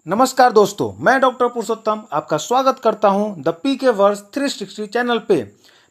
नमस्कार दोस्तों, मैं डॉक्टर पुरुषोत्तम आपका स्वागत करता हूं द पीके वर्स 360 चैनल पे।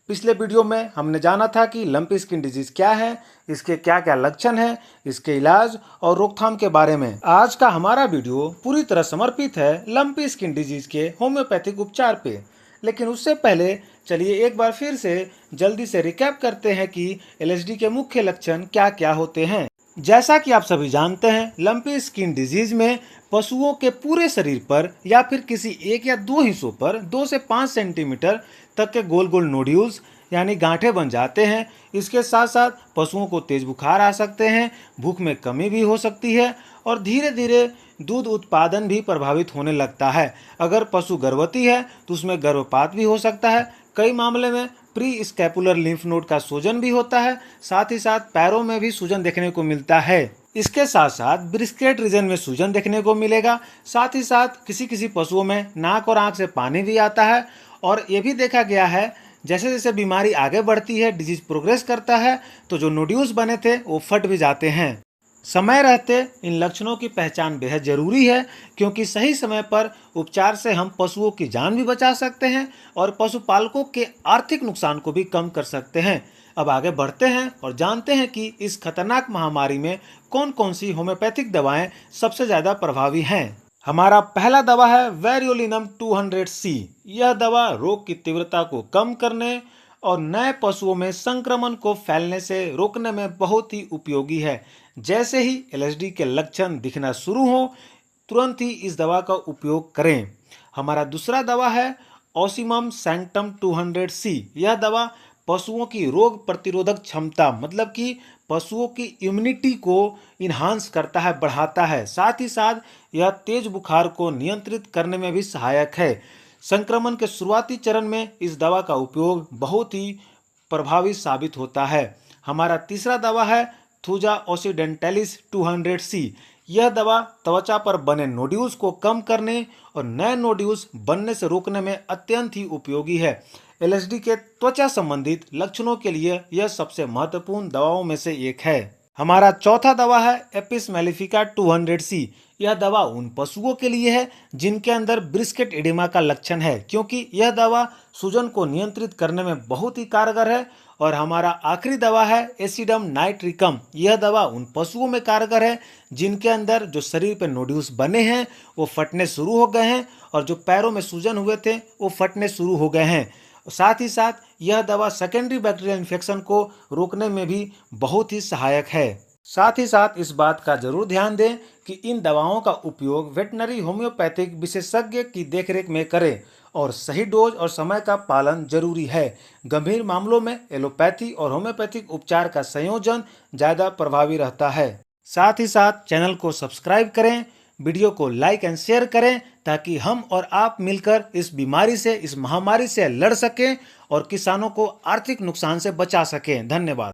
पिछले वीडियो में हमने जाना था कि लंपी स्किन डिजीज क्या है, इसके क्या क्या लक्षण हैं, इसके इलाज और रोकथाम के बारे में। आज का हमारा वीडियो पूरी तरह समर्पित है लंपी स्किन डिजीज के होम्योपैथिक उपचार पे। लेकिन उससे पहले चलिए एक बार फिर से जल्दी से रिकैप करते हैं कि एलएसडी के मुख्य लक्षण क्या क्या होते हैं। जैसा कि आप सभी जानते हैं, लंपी स्किन डिजीज में पशुओं के पूरे शरीर पर या फिर किसी एक या दो हिस्सों पर 2 से 5 सेंटीमीटर तक के गोल गोल नोड्यूल्स यानी गांठें बन जाते हैं। इसके साथ साथ पशुओं को तेज बुखार आ सकते हैं, भूख में कमी भी हो सकती है और धीरे धीरे दूध उत्पादन भी प्रभावित होने लगता है। अगर पशु गर्भवती है तो उसमें गर्भपात भी हो सकता है। कई मामले में प्री स्कैपुलर लिम्फ नोड का सूजन भी होता है। साथ ही साथ पैरों में भी सूजन देखने को मिलता है। इसके साथ साथ ब्रिस्केट रीजन में सूजन देखने को मिलेगा। साथ ही साथ किसी किसी पशुओं में नाक और आंख से पानी भी आता है। और ये भी देखा गया है जैसे जैसे बीमारी आगे बढ़ती है, डिजीज प्रोग्रेस करता है, तो जो नोड्यूल्स बने थे वो फट भी जाते हैं। समय रहते इन लक्षणों की पहचान बेहद जरूरी है, क्योंकि सही समय पर उपचार से हम पशुओं की जान भी बचा सकते हैं और पशुपालकों के आर्थिक नुकसान को भी कम कर सकते हैं। अब आगे बढ़ते हैं और जानते हैं कि इस खतरनाक महामारी में कौन कौन सी होम्योपैथिक दवाएं सबसे ज्यादा प्रभावी हैं। हमारा पहला दवा है वेरियोलिनम 200C। यह दवा रोग की तीव्रता को कम करने और नए पशुओं में संक्रमण को फैलने से रोकने में बहुत ही उपयोगी है। जैसे ही एलएसडी के लक्षण दिखना शुरू हो, तुरंत ही इस दवा का उपयोग करें। हमारा दूसरा दवा है ओसिमम सैंक्टम 200C। यह दवा पशुओं की रोग प्रतिरोधक क्षमता मतलब कि पशुओं की इम्यूनिटी को इन्हांस करता है, बढ़ाता है। साथ ही साथ यह तेज बुखार को नियंत्रित करने में भी सहायक है। संक्रमण के शुरुआती चरण में इस दवा का उपयोग बहुत ही प्रभावी साबित होता है। हमारा तीसरा दवा है थूजा ओसिडेंटैलिस 200C। यह दवा त्वचा पर बने नोड्यूल्स को कम करने और नए नोड्यूल्स बनने से रोकने में अत्यंत ही उपयोगी है। एलएसडी के त्वचा संबंधित लक्षणों के लिए यह सबसे महत्वपूर्ण दवाओं में से एक है। हमारा चौथा दवा है एपिस मेलिफिका 200C। यह दवा उन पशुओं के लिए है जिनके अंदर ब्रिस्केट एडिमा का लक्षण है, क्योंकि यह दवा सूजन को नियंत्रित करने में बहुत ही कारगर है। और हमारा आखिरी दवा है एसिडम नाइट्रिकम। यह दवा उन पशुओं में कारगर है जिनके अंदर जो शरीर पे नोड्यूल्स बने हैं वो फटने शुरू हो गए हैं और जो पैरों में सूजन हुए थे वो फटने शुरू हो गए हैं। साथ ही साथ यह दवा सेकेंडरी बैक्टीरियल इन्फेक्शन को रोकने में भी बहुत ही सहायक है। साथ ही साथ इस बात का जरूर ध्यान दें कि इन दवाओं का उपयोग वेटनरी होम्योपैथिक विशेषज्ञ की देखरेख में करें और सही डोज और समय का पालन जरूरी है। गंभीर मामलों में एलोपैथी और होम्योपैथिक उपचार का संयोजन ज़्यादा प्रभावी रहता है। साथ ही साथ चैनल को सब्सक्राइब करें, वीडियो को लाइक एंड शेयर करें, ताकि हम और आप मिलकर इस बीमारी से, इस महामारी से लड़ सकें और किसानों को आर्थिक नुकसान से बचा सकें। धन्यवाद।